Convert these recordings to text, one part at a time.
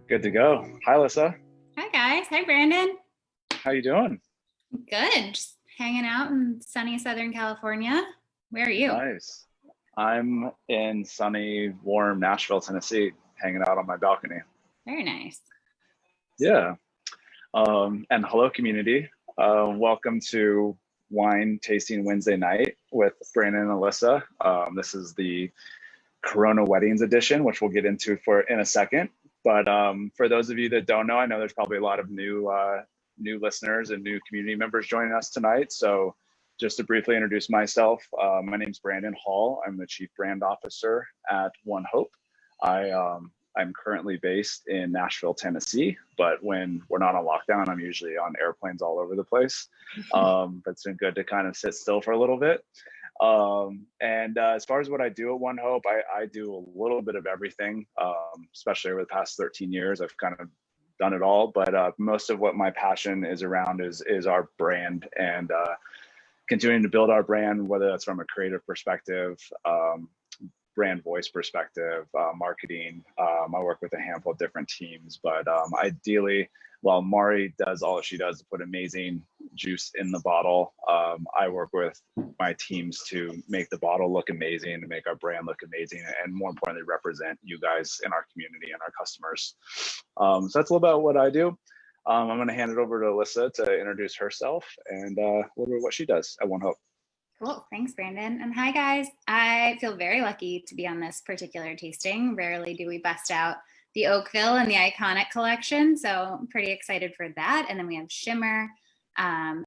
Good to go. Hi, Alyssa. Hi guys. Hi Brandon. How you doing? Good. Just hanging out in sunny Southern California. Where are you? Nice. I'm in sunny, warm Nashville, Tennessee, hanging out on my balcony. Very nice. Yeah. And hello, community. Welcome to Wine Tasting Wednesday night with Brandon and Alyssa. This is the Corona Weddings edition, which we'll get into in a second. But for those of you that don't know, I know there's probably a lot of new listeners and new community members joining us tonight. So just to briefly introduce myself, my name is Brandon Hall. I'm the Chief Brand Officer at ONEHOPE. I'm currently based in Nashville, Tennessee, but when we're not on lockdown, I'm usually on airplanes all over the place. But it's been good to kind of sit still for a little bit. And as far as what I do at ONEHOPE, I do a little bit of everything, especially over the past 13 years. I've kind of done it all, but most of what my passion is around is our brand and continuing to build our brand, whether that's from a creative perspective, brand voice perspective, marketing. I work with a handful of different teams, but ideally, while Mari does all she does to put amazing juice in the bottle, I work with my teams to make the bottle look amazing, to make our brand look amazing, and more importantly, represent you guys in our community and our customers. So that's a little about what I do. I'm going to hand it over to Alyssa to introduce herself and a little bit what she does at ONEHOPE. Cool. Thanks, Brandon. And hi guys. I feel very lucky to be on this particular tasting. Rarely do we bust out the Oakville and the Iconic collection. So I'm pretty excited for that. And then we have Shimmer.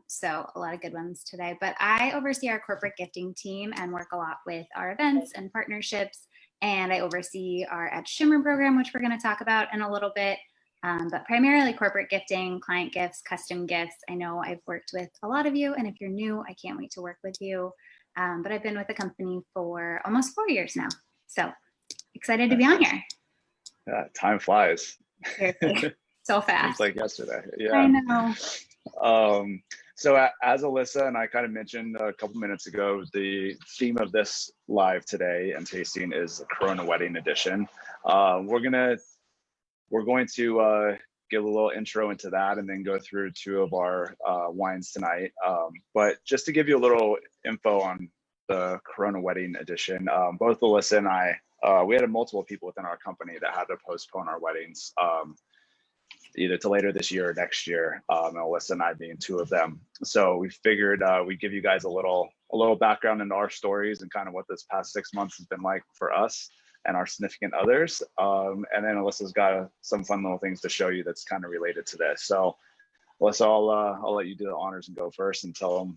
So a lot of good ones today. But I oversee our corporate gifting team and work a lot with our events and partnerships. And I oversee our at Shimmer program, which we're going to talk about in a little bit. But primarily corporate gifting, client gifts, custom gifts. I know I've worked with a lot of you, and if you're new, I can't wait to work with you. But I've been with the company for almost 4 years now. So excited to be on here. Yeah, time flies. So fast. Seems like yesterday. Yeah. I know. So as Alyssa and I kind of mentioned a couple minutes ago, the theme of this live today and tasting is the Corona Wedding Edition. We're going to give a little intro into that and then go through two of our wines tonight. But just to give you a little info on the Corona Wedding Edition, both Alyssa and I, we had multiple people within our company that had to postpone our weddings either to later this year or next year, and Alyssa and I being two of them. So we figured we'd give you guys a little background into our stories and kind of what this past 6 months has been like for us and our significant others. And then Alyssa's got some fun little things to show you that's kind of related to this. So Alyssa, I'll let you do the honors and go first and tell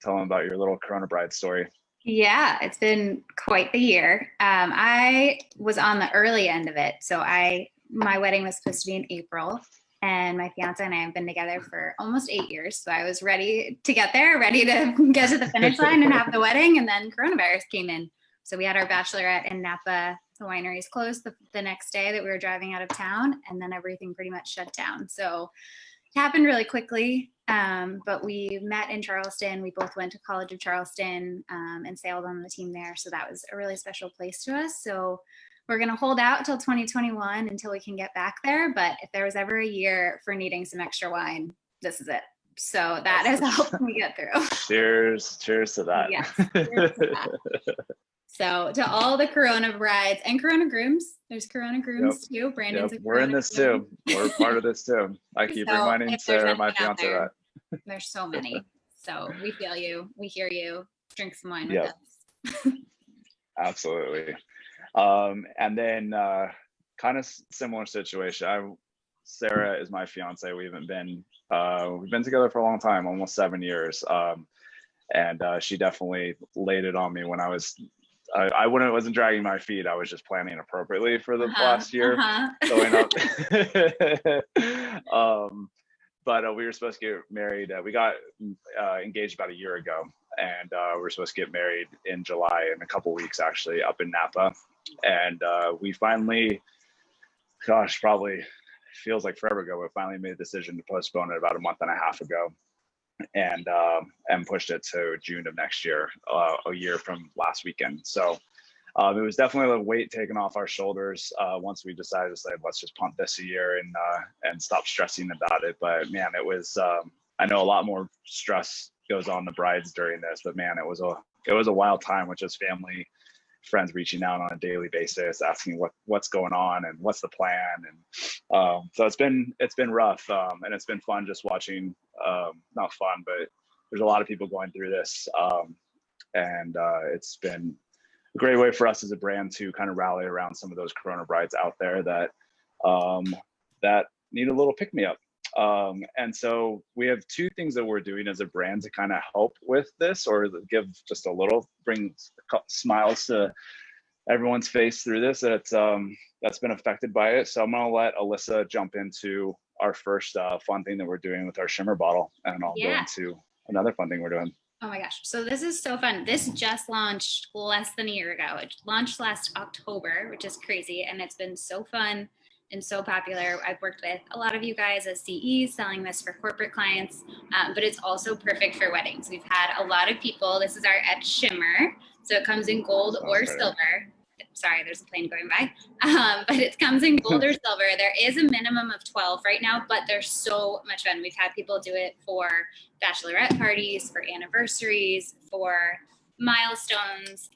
them about your little Corona bride story. Yeah, it's been quite the year. I was on the early end of it. So my wedding was supposed to be in April, and my fiance and I have been together for almost 8 years. So I was ready to get there, ready to get to the finish line and have the wedding. And then coronavirus came in. So we had our bachelorette in Napa. The wineries closed the next day that we were driving out of town, and then everything pretty much shut down. So it happened really quickly, but we met in Charleston. We both went to College of Charleston and sailed on the team there. So that was a really special place to us. So we're going to hold out till 2021 until we can get back there. But if there was ever a year for needing some extra wine, this is it. So that has helped me get through. Cheers to that. Yes, cheers to that. So to all the Corona brides and Corona grooms, there's Corona grooms too. Brandon's a we're in this groom. Too. We're part of this too. I keep reminding Sarah, my fiance, that. There's so many. So we feel you. We hear you. Drink some wine with us. Absolutely. And then kind of similar situation. Sarah is my fiance. We've been together for a long time, almost 7 years. And she definitely laid it on me when I wasn't dragging my feet. I was just planning appropriately for the last year going up. But we were supposed to get married. We got engaged about a year ago, and we were supposed to get married in July in a couple weeks, actually, up in Napa. And we finally, probably feels like forever ago, we finally made a decision to postpone it about a month and a half ago. And pushed it to June of next year, a year from last weekend. So it was definitely a weight taken off our shoulders once we decided to say, let's just punt this a year and stop stressing about it. But man, it was, I know a lot more stress goes on the brides during this, but man, it was a wild time with just family, friends reaching out on a daily basis, asking what's going on and what's the plan. And so it's been rough, and it's been fun just watching, not fun, but there's a lot of people going through this. And it's been a great way for us as a brand to kind of rally around some of those Corona brides out there that need a little pick me up. And so we have two things that we're doing as a brand to kind of help with this, or give just a little, bring smiles to everyone's face through this that's been affected by it. So I'm going to let Alyssa jump into our first fun thing that we're doing with our Shimmer bottle, and I'll go into another fun thing we're doing. Oh my gosh. So this is so fun. This just launched less than a year ago. It launched last October, which is crazy. And it's been so fun and so popular. I've worked with a lot of you guys as CEs selling this for corporate clients, but it's also perfect for weddings. We've had a lot of people. This is our etched Shimmer. So it comes in gold or silver. Sorry, there's a plane going by, but it comes in gold or silver. There is a minimum of 12 right now, but they're so much fun. We've had people do it for bachelorette parties, for anniversaries, for milestones,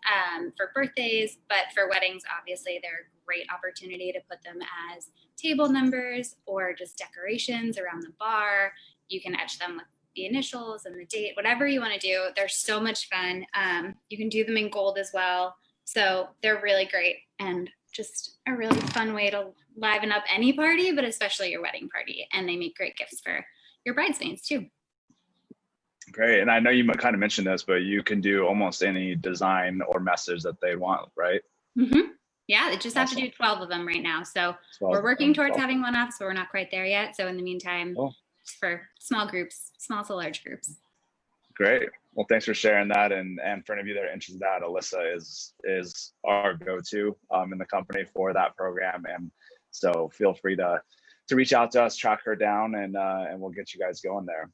for birthdays, but for weddings, obviously, they're a great opportunity to put them as table numbers or just decorations around the bar. You can etch them with the initials and the date, whatever you want to do. They're so much fun. You can do them in gold as well. So they're really great and just a really fun way to liven up any party, but especially your wedding party. And they make great gifts for your bridesmaids too. Great. And I know you kind of mentioned this, but you can do almost any design or message that they want, right? Mm-hmm. Yeah, they just have to do 12 of them right now. So we're working towards having one-offs, but we're not quite there yet. So in the meantime, it's for small groups, small to large groups. Great. Well, thanks for sharing that. And for any of you that are interested in that, Alyssa is our go-to in the company for that program. And so feel free to reach out to us, track her down, and we'll get you guys going there.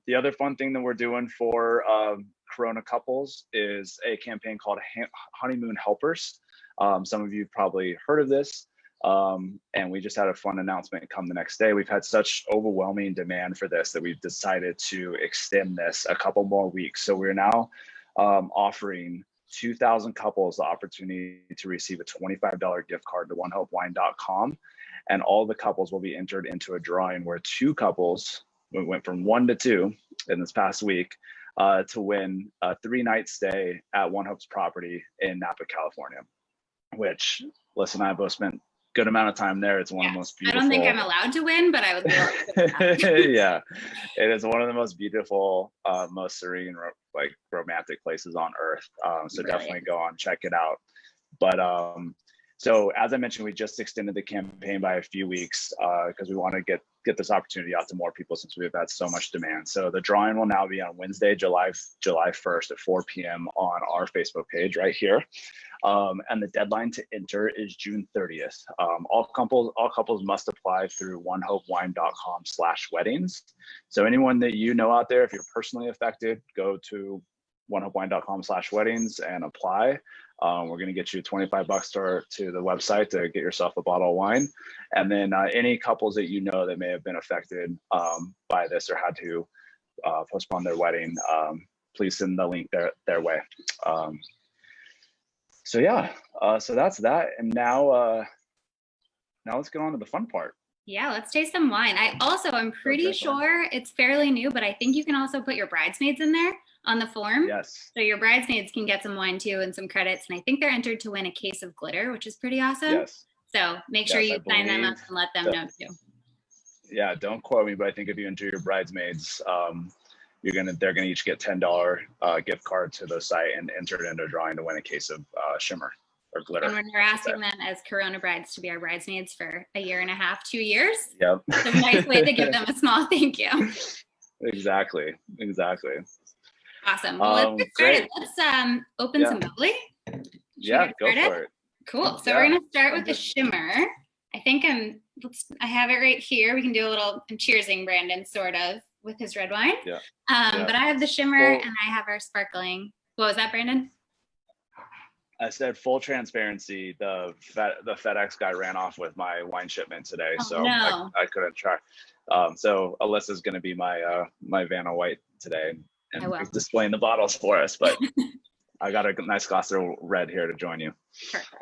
The other fun thing that we're doing for Corona couples is a campaign called Honeymoon Helpers. Some of you probably heard of this. And we just had a fun announcement come the next day. We've had such overwhelming demand for this that we've decided to extend this a couple more weeks. So we're now offering 2,000 couples the opportunity to receive a $25 gift card to onehopewine.com. And all the couples will be entered into a drawing where two couples, we went from 1 to 2 in this past week, to win a 3-night stay at ONEHOPE's property in Napa, California, which Liz and I both spent good amount of time there. It's one of the most beautiful. I don't think I'm allowed to win, but I would love to. Yeah, it is one of the most beautiful, most serene, like romantic places on earth. So definitely go on, check it out. But so as I mentioned, we just extended the campaign by a few weeks because we want to get this opportunity out to more people since we've had so much demand. So the drawing will now be on Wednesday, July 1st at 4 p.m. on our Facebook page right here. And the deadline to enter is June 30th. All couples must apply through onehopewine.com/weddings. So anyone that you know out there, if you're personally affected, go to onehopewine.com/weddings and apply. We're going to get you $25 to the website to get yourself a bottle of wine. And then any couples that you know that may have been affected by this or had to postpone their wedding, please send the link their way. So yeah, so that's that. And now let's get on to the fun part. Yeah, let's taste some wine. I'm pretty sure it's fairly new, but I think you can also put your bridesmaids in there on the form. Yes. So your bridesmaids can get some wine too and some credits. And I think they're entered to win a case of glitter, which is pretty awesome. Yes. So make sure you sign them up and let them know too. Yeah, don't quote me, but I think if you enter your bridesmaids, they're gonna each get $10 gift card to the site and enter it into a drawing to win a case of Shimmer or glitter. And we're asking them as Corona brides to be our bridesmaids for a year and a half, 2 years. Yep. It's a nice way to give them a small thank you. Exactly. Awesome. Well, let's get started. Let's open some bubbly. Yeah, go for it. Cool. So we're gonna start with the Shimmer. I think I have it right here. We can do a little cheersing Brandon sort of with his red wine. Yeah. But I have the Shimmer and I have our sparkling. What was that, Brandon? I said full transparency. The FedEx guy ran off with my wine shipment today, Oh, so no. I couldn't try. So Alyssa's going to be my my Vanna White today and displaying the bottles for us. But I got a nice glass of red here to join you. Perfect.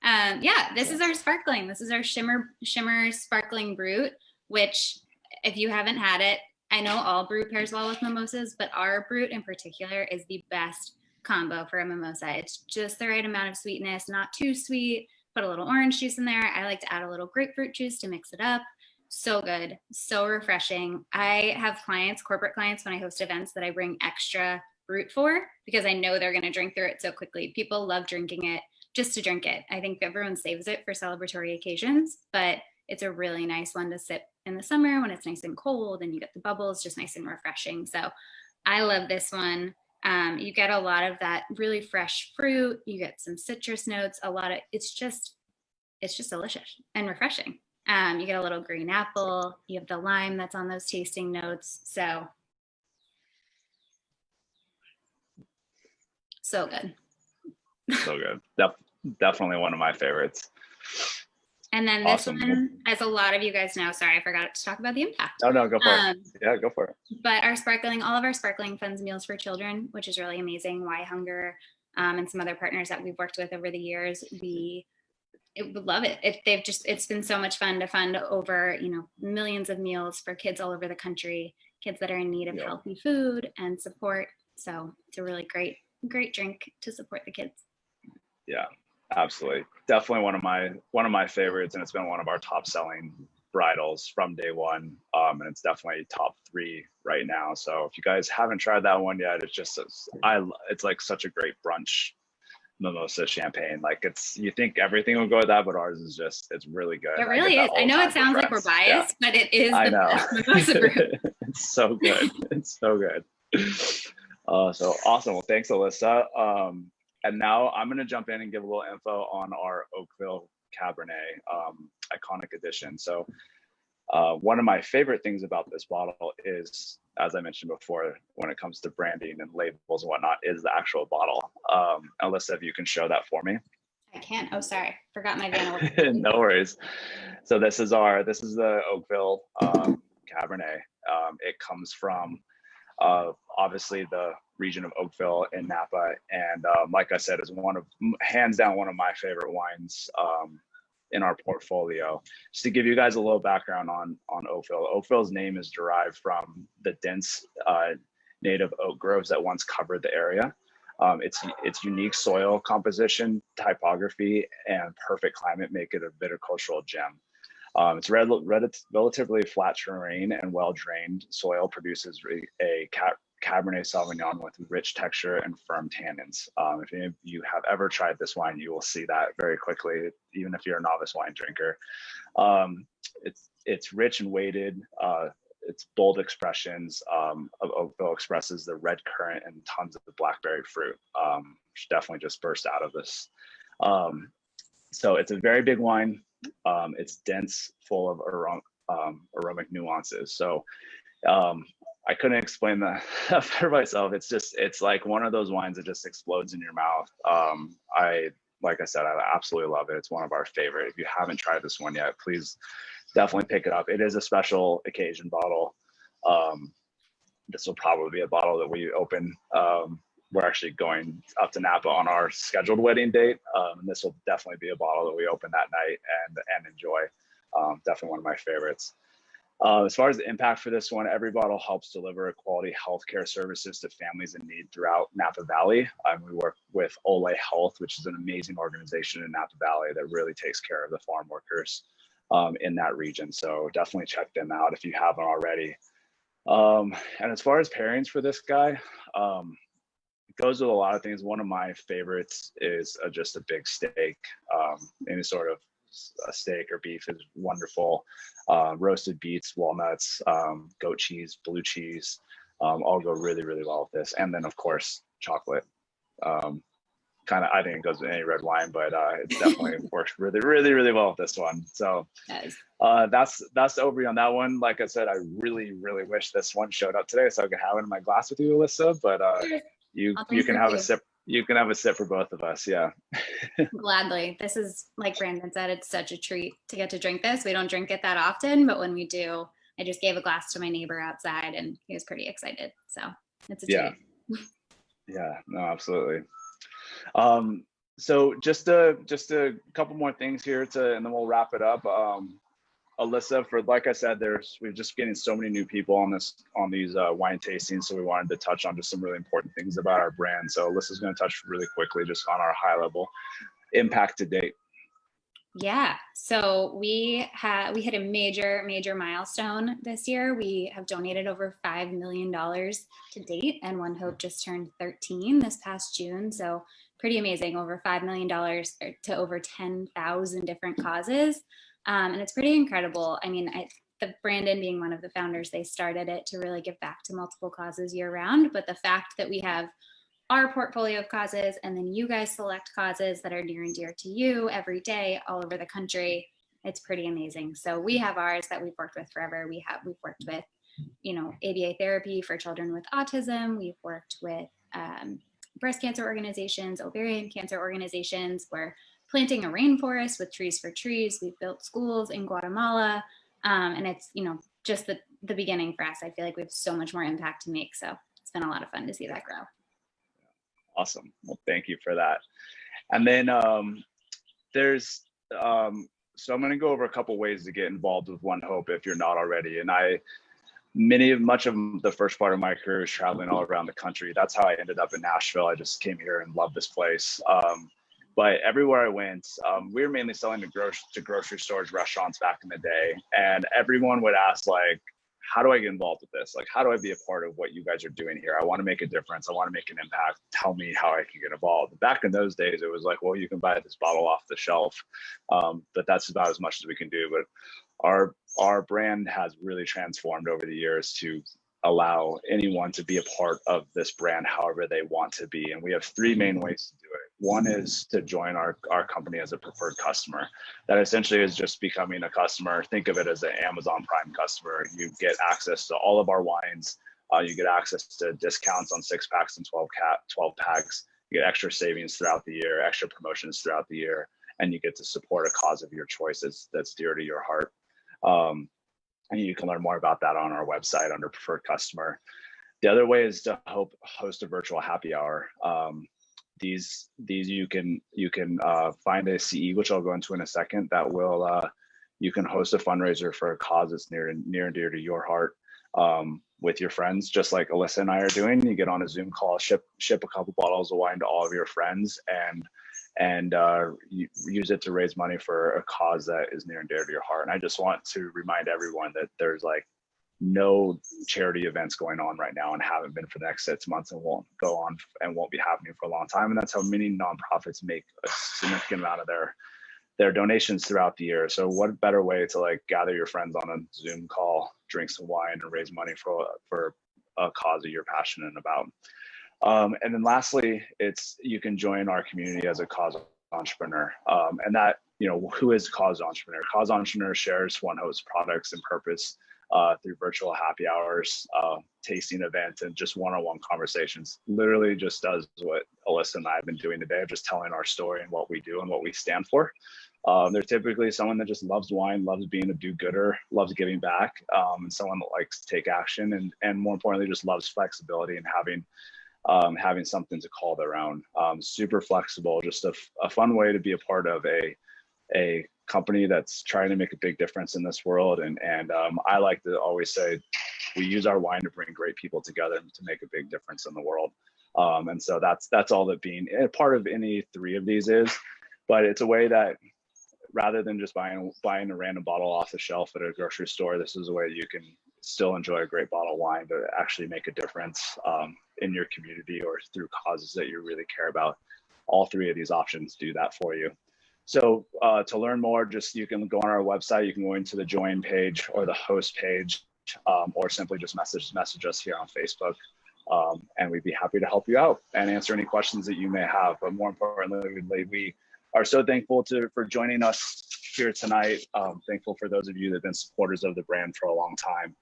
Yeah, this is our sparkling. This is our Shimmer Sparkling Brut, which if you haven't had it, I know all Brut pairs well with mimosas, but our Brut in particular is the best combo for a mimosa. It's just the right amount of sweetness, not too sweet. Put a little orange juice in there. I like to add a little grapefruit juice to mix it up. So good, so refreshing. I have clients, corporate clients, when I host events that I bring extra Brut for because I know they're going to drink through it so quickly. People love drinking it just to drink it. I think everyone saves it for celebratory occasions, but it's a really nice one to sip in the summer when it's nice and cold and you get the bubbles, just nice and refreshing. So I love this one. You get a lot of that really fresh fruit. You get some citrus notes, it's just delicious and refreshing. You get a little green apple. You have the lime that's on those tasting notes. So good. So good. Definitely one of my favorites. And then this one, as a lot of you guys know, sorry, I forgot to talk about the Impact. Oh, no, go for it. Yeah, go for it. But all of our sparkling funds meals for children, which is really amazing. Why Hunger and some other partners that we've worked with over the years, we would love it. It's been so much fun to fund over, millions of meals for kids all over the country, kids that are in need of healthy food and support. So it's a really great drink to support the kids. Yeah, absolutely. Definitely one of my favorites, and it's been one of our top selling varietals from day one. And it's definitely top 3 right now. So if you guys haven't tried that one yet, it's like such a great brunch mimosa champagne. Like you think everything will go with that, but ours is it's really good. It really is. I know it sounds like we're biased, but it is the best mimosa brew. It's so good. It's so good. So awesome. Well, thanks, Alyssa. And now I'm going to jump in and give a little info on our Oakville Cabernet iconic edition. So one of my favorite things about this bottle is, as I mentioned before, when it comes to branding and labels and whatnot, is the actual bottle. Alyssa, if you can show that for me. I can. Oh, sorry. Forgot my Vanna. No worries. So this is the Oakville Cabernet. It comes from obviously the region of Oakville in Napa, and like I said, is hands down one of my favorite wines in our portfolio. Just to give you guys a little background on Oakville. Oakville's name is derived from the dense native oak groves that once covered the area. Its unique soil composition, typography, and perfect climate make it a viticultural gem. It's relatively flat terrain and well-drained soil produces a Cabernet Sauvignon with rich texture and firm tannins. If any of you have ever tried this wine, you will see that very quickly, even if you're a novice wine drinker. It's rich and weighted. Its bold expressions of Oakville expresses the red currant and tons of the blackberry fruit, which definitely just burst out of this. So it's a very big wine. It's dense, full of aromatic nuances. So I couldn't explain that for myself. It's like one of those wines that just explodes in your mouth. Like I said, I absolutely love it. It's one of our favorite. If you haven't tried this one yet, please definitely pick it up. It is a special occasion bottle. This will probably be a bottle that we open. We're actually going up to Napa on our scheduled wedding date. And this will definitely be a bottle that we open that night and enjoy. Definitely one of my favorites. As far as the impact for this one, every bottle helps deliver quality healthcare services to families in need throughout Napa Valley. We work with Ole Health, which is an amazing organization in Napa Valley that really takes care of the farm workers in that region. So definitely check them out if you haven't already. And as far as pairings for this guy, it goes with a lot of things. One of my favorites is just a big steak. Any sort of a steak or beef is wonderful. Roasted beets, walnuts, goat cheese, blue cheese, all go really, really well with this. And then of course, chocolate. I think it goes with any red wine, but it definitely works really, really, really well with this one. So that's the overview on that one. Like I said, I really, really wish this one showed up today so I could have it in my glass with you, Alyssa, but you can have a sip. You can have a sip for both of us. Yeah. Gladly. This is, like Brandon said, it's such a treat to get to drink this. We don't drink it that often, but when we do, I just gave a glass to my neighbor outside and he was pretty excited. So it's a treat. Yeah, no, absolutely. So just a couple more things here and then we'll wrap it up. Alyssa, like I said, we're just getting so many new people on these wine tastings, so we wanted to touch on just some really important things about our brand. So Alyssa's going to touch really quickly just on our high level impact to date. Yeah, so we hit a major milestone this year. We have donated over $5 million to date, and OneHope just turned 13 this past June. So pretty amazing, over $5 million to over 10,000 different causes. And it's pretty incredible. I mean, Brandon being one of the founders, they started it to really give back to multiple causes year round. But the fact that we have our portfolio of causes and then you guys select causes that are near and dear to you every day all over the country, it's pretty amazing. So we have ours that we've worked with forever. We've worked with, ABA therapy for children with autism. We've worked with breast cancer organizations, ovarian cancer organizations. We're planting a rainforest with Trees for Trees. We've built schools in Guatemala. And it's, just the beginning for us. I feel like we have so much more impact to make. So it's been a lot of fun to see that grow. Awesome. Well, thank you for that. And then so I'm going to go over a couple ways to get involved with OneHope if you're not already. And much of the first part of my career is traveling all around the country. That's how I ended up in Nashville. I just came here and loved this place. But everywhere I went, we were mainly selling to grocery stores, restaurants back in the day. And everyone would ask, like, how do I get involved with this? Like, how do I be a part of what you guys are doing here? I want to make a difference. I want to make an impact. Tell me how I can get involved. Back in those days, it was like, well, you can buy this bottle off the shelf. But that's about as much as we can do. But our brand has really transformed over the years to allow anyone to be a part of this brand however they want to be. And we have three main ways to do it. One is to join our company as a preferred customer. That essentially is just becoming a customer. Think of it as an Amazon Prime customer. You get access to all of our wines. You get access to discounts on 6-packs and 12 packs. You get extra savings throughout the year, extra promotions throughout the year, and you get to support a cause of your choice that's dear to your heart. And you can learn more about that on our website under preferred customer. The other way is to host a virtual happy hour. These you can find a CE, which I'll go into in a second, that will you can host a fundraiser for a cause that's near and dear to your heart with your friends, just like Alyssa and I are doing. You get on a Zoom call, ship a couple bottles of wine to all of your friends, and you use it to raise money for a cause that is near and dear to your heart. And I just want to remind everyone that there's like no charity events going on right now and haven't been for the next 6 months and won't go on and won't be happening for a long time. And that's how many nonprofits make a significant amount of their donations throughout the year. So what better way to like gather your friends on a Zoom call, drink some wine, and raise money for a cause that you're passionate about. And then lastly, you can join our community as a cause entrepreneur. And that, who is cause entrepreneur? Cause entrepreneur shares OneHope's products and purpose through virtual happy hours, tasting events, and just one-on-one conversations. Literally just does what Alyssa and I have been doing today, just telling our story and what we do and what we stand for. They're typically someone that just loves wine, loves being a do-gooder, loves giving back, and someone that likes to take action, and more importantly, just loves flexibility and having something to call their own. Super flexible, just a fun way to be a part of a company that's trying to make a big difference in this world. And I like to always say, we use our wine to bring great people together to make a big difference in the world. And so that's all that being a part of any three of these is, but it's a way that rather than just buying a random bottle off the shelf at a grocery store, this is a way you can still enjoy a great bottle of wine to actually make a difference in your community or through causes that you really care about. All three of these options do that for you. So to learn more, you can go on our website. You can go into the join page or the host page, or simply just message us here on Facebook. And we'd be happy to help you out and answer any questions that you may have. But more importantly, we are so thankful for joining us here tonight. Thankful for those of you that have been supporters of the brand for a long time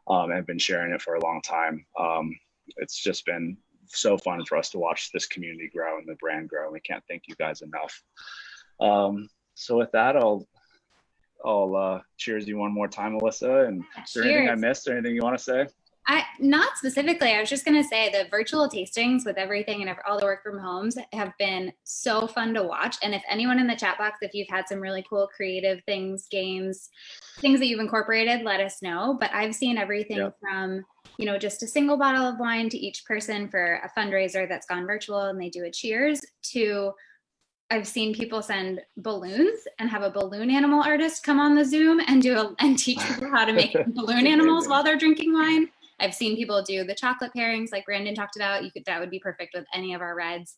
and have been sharing it for a long time. It's just been so fun for us to watch this community grow and the brand grow. We can't thank you guys enough. So with that, I'll cheers you one more time, Alyssa. And is there anything I missed or anything you want to say? Not specifically. I was just going to say the virtual tastings with everything and all the work from homes have been so fun to watch. And if anyone in the chat box, if you've had some really cool creative things, games, things that you've incorporated, let us know. But I've seen everything from, you know, just a single bottle of wine to each person for a fundraiser that's gone virtual and they do a cheers, to I've seen people send balloons and have a balloon animal artist come on the Zoom and teach people how to make balloon animals while they're drinking wine. I've seen people do the chocolate pairings like Brandon talked about. That would be perfect with any of our reds.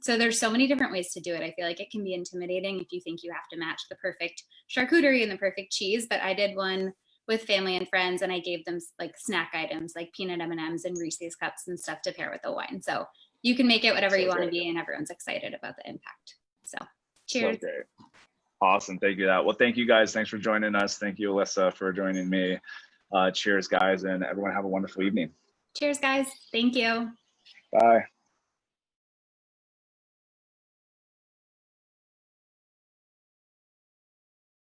So there's so many different ways to do it. I feel like it can be intimidating if you think you have to match the perfect charcuterie and the perfect cheese, but I did one with family and friends and I gave them like snack items like peanut M&Ms and Reese's cups and stuff to pair with the wine. So you can make it whatever you want to be, and everyone's excited about the impact. So cheers. So great. Awesome. Thank you. Well, thank you guys. Thanks for joining us. Thank you, Alyssa, for joining me. Cheers, guys, and everyone have a wonderful evening. Cheers, guys. Thank you. Bye.